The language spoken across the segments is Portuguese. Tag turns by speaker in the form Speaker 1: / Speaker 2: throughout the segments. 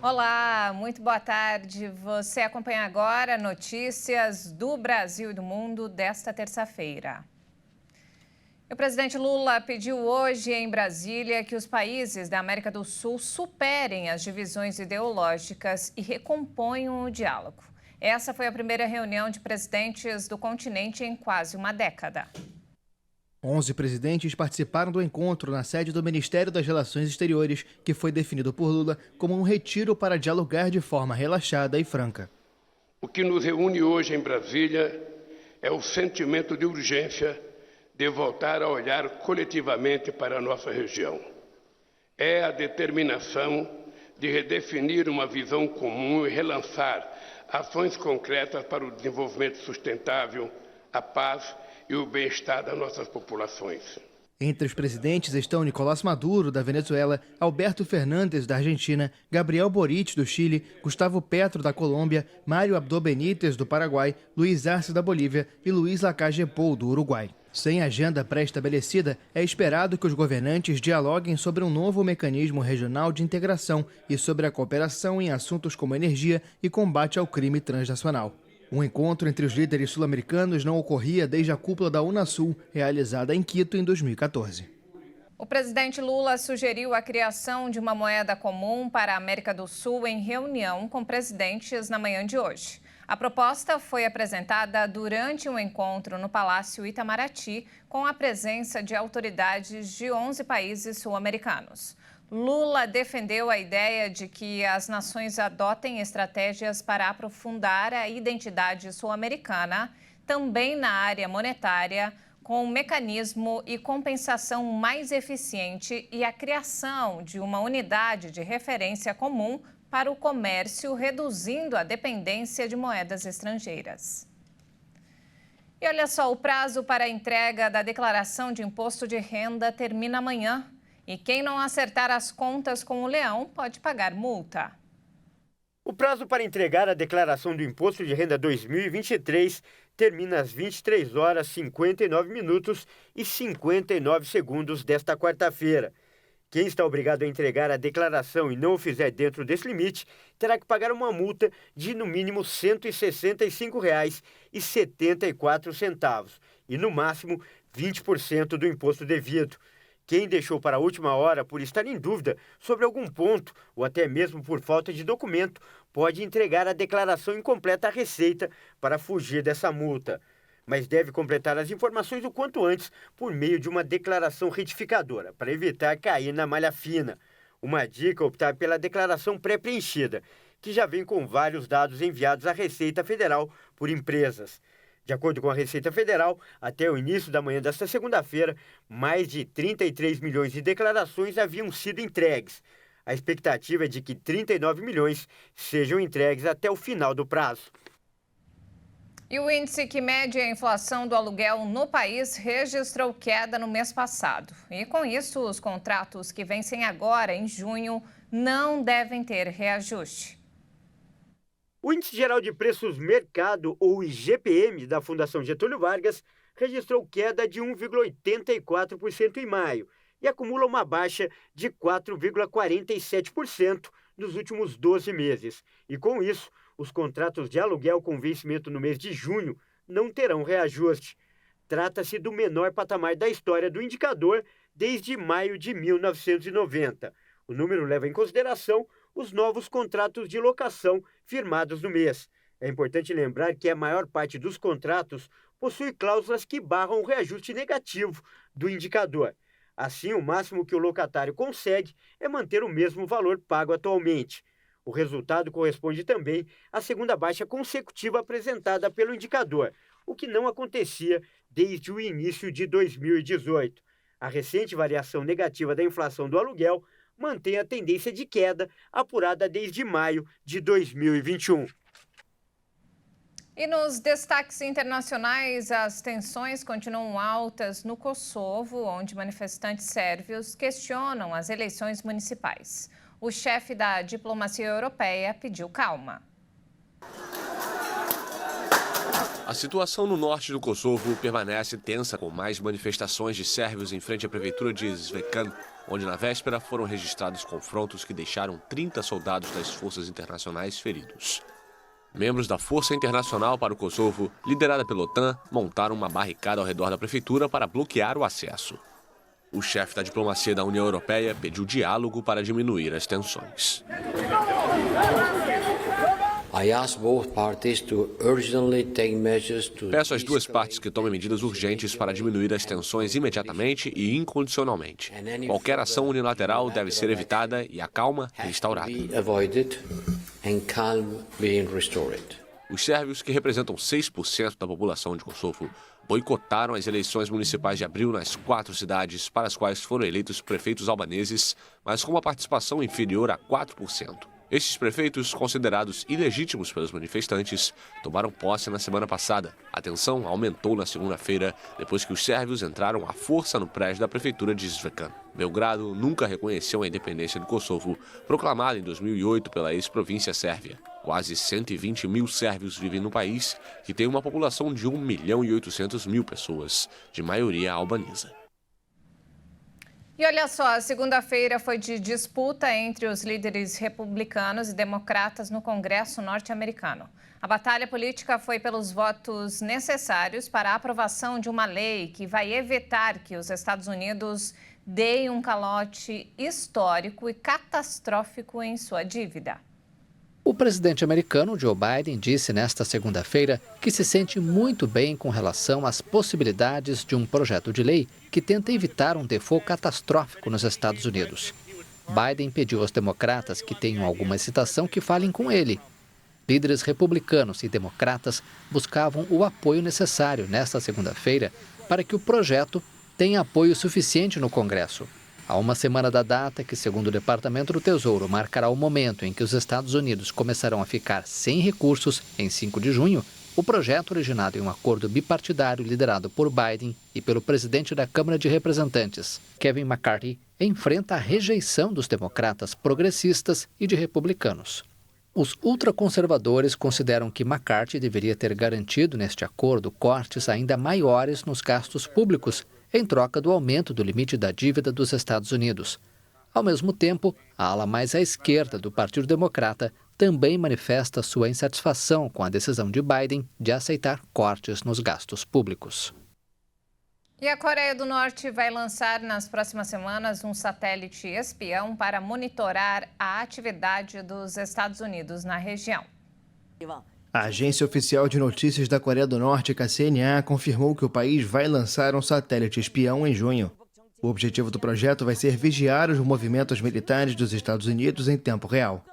Speaker 1: Olá, muito boa tarde. Você acompanha agora notícias do Brasil e do mundo desta terça-feira. O presidente Lula pediu hoje em Brasília que os países da América do Sul superem as divisões ideológicas e recomponham o diálogo. Essa foi a primeira reunião de presidentes do continente em quase uma década.
Speaker 2: 11 presidentes participaram do encontro na sede do Ministério das Relações Exteriores, que foi definido por Lula como um retiro para dialogar de forma relaxada e franca.
Speaker 3: O que nos reúne hoje em Brasília é o sentimento de urgência de voltar a olhar coletivamente para a nossa região. É a determinação de redefinir uma visão comum e relançar ações concretas para o desenvolvimento sustentável, a paz e o bem-estar das nossas populações.
Speaker 2: Entre os presidentes estão Nicolás Maduro, da Venezuela, Alberto Fernandes, da Argentina, Gabriel Boric, do Chile, Gustavo Petro, da Colômbia, Mário Abdo Benítez, do Paraguai, Luiz Arce, da Bolívia e Luiz Lacalle Pou, do Uruguai. Sem agenda pré-estabelecida, é esperado que os governantes dialoguem sobre um novo mecanismo regional de integração e sobre a cooperação em assuntos como energia e combate ao crime transnacional. Um encontro entre os líderes sul-americanos não ocorria desde a cúpula da Unasul, realizada em Quito em 2014.
Speaker 1: O presidente Lula sugeriu a criação de uma moeda comum para a América do Sul em reunião com presidentes na manhã de hoje. A proposta foi apresentada durante um encontro no Palácio Itamaraty, com a presença de autoridades de 11 países sul-americanos. Lula defendeu a ideia de que as nações adotem estratégias para aprofundar a identidade sul-americana, também na área monetária, com um mecanismo e compensação mais eficiente e a criação de uma unidade de referência comum para o comércio, reduzindo a dependência de moedas estrangeiras. E olha só, o prazo para a entrega da declaração de imposto de renda termina amanhã. E quem não acertar as contas com o leão pode pagar multa.
Speaker 4: O prazo para entregar a declaração do Imposto de Renda 2023 termina às 23 horas 59 minutos e 59 segundos desta quarta-feira. Quem está obrigado a entregar a declaração e não o fizer dentro desse limite terá que pagar uma multa de, no mínimo, R$ 165,74 e, no máximo, 20% do imposto devido. Quem deixou para a última hora por estar em dúvida sobre algum ponto ou até mesmo por falta de documento pode entregar a declaração incompleta à Receita para fugir dessa multa. Mas deve completar as informações o quanto antes por meio de uma declaração retificadora, para evitar cair na malha fina. Uma dica é optar pela declaração pré-preenchida, que já vem com vários dados enviados à Receita Federal por empresas. De acordo com a Receita Federal, até o início da manhã desta segunda-feira, mais de 33 milhões de declarações haviam sido entregues. A expectativa é de que 39 milhões sejam entregues até o final do prazo.
Speaker 1: E o índice que mede a inflação do aluguel no país registrou queda no mês passado. E com isso, os contratos que vencem agora, em junho, não devem ter reajuste.
Speaker 4: O Índice Geral de Preços Mercado, ou IGPM, da Fundação Getúlio Vargas, registrou queda de 1,84% em maio e acumula uma baixa de 4,47% nos últimos 12 meses. E com isso, os contratos de aluguel com vencimento no mês de junho não terão reajuste. Trata-se do menor patamar da história do indicador desde maio de 1990. O número leva em consideração os novos contratos de locação firmados no mês. É importante lembrar que a maior parte dos contratos possui cláusulas que barram o reajuste negativo do indicador. Assim, o máximo que o locatário consegue é manter o mesmo valor pago atualmente. O resultado corresponde também à segunda baixa consecutiva apresentada pelo indicador, o que não acontecia desde o início de 2018. A recente variação negativa da inflação do aluguel mantém a tendência de queda apurada desde maio de 2021.
Speaker 1: E nos destaques internacionais, as tensões continuam altas no Kosovo, onde manifestantes sérvios questionam as eleições municipais. O chefe da diplomacia europeia pediu calma.
Speaker 5: A situação no norte do Kosovo permanece tensa, com mais manifestações de sérvios em frente à prefeitura de Zvecan. onde na véspera foram registrados confrontos que deixaram 30 soldados das forças internacionais feridos. Membros da Força Internacional para o Kosovo, liderada pela OTAN, montaram uma barricada ao redor da prefeitura para bloquear o acesso. O chefe da diplomacia da União Europeia pediu diálogo para diminuir as tensões. Peço às duas partes que tomem medidas urgentes para diminuir as tensões imediatamente e incondicionalmente. Qualquer ação unilateral deve ser evitada e a calma restaurada. Os sérvios, que representam 6% da população de Kosovo, boicotaram as eleições municipais de abril nas 4 cidades para as quais foram eleitos prefeitos albaneses, mas com uma participação inferior a 4%. Estes prefeitos, considerados ilegítimos pelos manifestantes, tomaram posse na semana passada. A tensão aumentou na segunda-feira, depois que os sérvios entraram à força no prédio da prefeitura de Zvecan. Belgrado nunca reconheceu a independência do Kosovo, proclamada em 2008 pela ex-província sérvia. Quase 120 mil sérvios vivem no país, que tem uma população de 1.800.000 pessoas, de maioria albanesa.
Speaker 1: E olha só, a segunda-feira foi de disputa entre os líderes republicanos e democratas no Congresso norte-americano. A batalha política foi pelos votos necessários para a aprovação de uma lei que vai evitar que os Estados Unidos deem um calote histórico e catastrófico em sua dívida.
Speaker 6: O presidente americano Joe Biden disse nesta segunda-feira que se sente muito bem com relação às possibilidades de um projeto de lei que tenta evitar um default catastrófico nos Estados Unidos. Biden pediu aos democratas que tenham alguma excitação que falem com ele. Líderes republicanos e democratas buscavam o apoio necessário nesta segunda-feira para que o projeto tenha apoio suficiente no Congresso. Há uma semana da data que, segundo o Departamento do Tesouro, marcará o momento em que os Estados Unidos começarão a ficar sem recursos, em 5 de junho, o projeto, originado em um acordo bipartidário liderado por Biden e pelo presidente da Câmara de Representantes, Kevin McCarthy, enfrenta a rejeição dos democratas progressistas e de republicanos. Os ultraconservadores consideram que McCarthy deveria ter garantido neste acordo cortes ainda maiores nos gastos públicos, em troca do aumento do limite da dívida dos Estados Unidos. Ao mesmo tempo, a ala mais à esquerda do Partido Democrata também manifesta sua insatisfação com a decisão de Biden de aceitar cortes nos gastos públicos.
Speaker 1: E a Coreia do Norte vai lançar nas próximas semanas um satélite espião para monitorar a atividade dos Estados Unidos na região.
Speaker 2: A agência oficial de notícias da Coreia do Norte, KCNA, confirmou que o país vai lançar um satélite espião em junho. O objetivo do projeto vai ser vigiar os movimentos militares dos Estados Unidos em tempo real.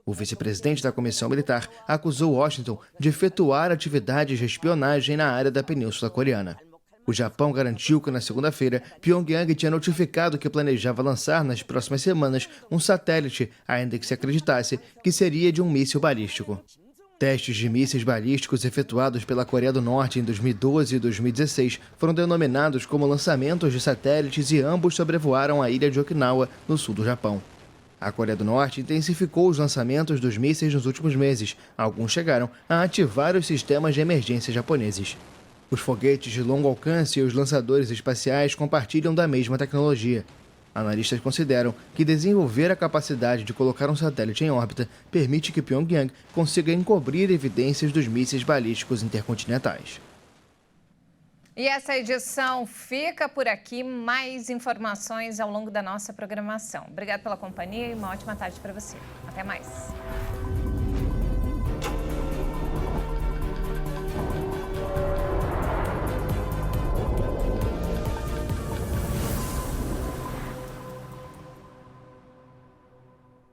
Speaker 2: O vice-presidente da Comissão Militar acusou Washington de efetuar atividades de espionagem na área da Península Coreana. O Japão garantiu que na segunda-feira, Pyongyang tinha notificado que planejava lançar nas próximas semanas um satélite, ainda que se acreditasse que seria de um míssil balístico. Testes de mísseis balísticos efetuados pela Coreia do Norte em 2012 e 2016 foram denominados como lançamentos de satélites e ambos sobrevoaram a ilha de Okinawa, no sul do Japão. A Coreia do Norte intensificou os lançamentos dos mísseis nos últimos meses. Alguns chegaram a ativar os sistemas de emergência japoneses. Os foguetes de longo alcance e os lançadores espaciais compartilham da mesma tecnologia. Analistas consideram que desenvolver a capacidade de colocar um satélite em órbita permite que Pyongyang consiga encobrir evidências dos mísseis balísticos intercontinentais.
Speaker 1: E essa edição fica por aqui. Mais informações ao longo da nossa programação. Obrigada pela companhia e uma ótima tarde para você. Até mais.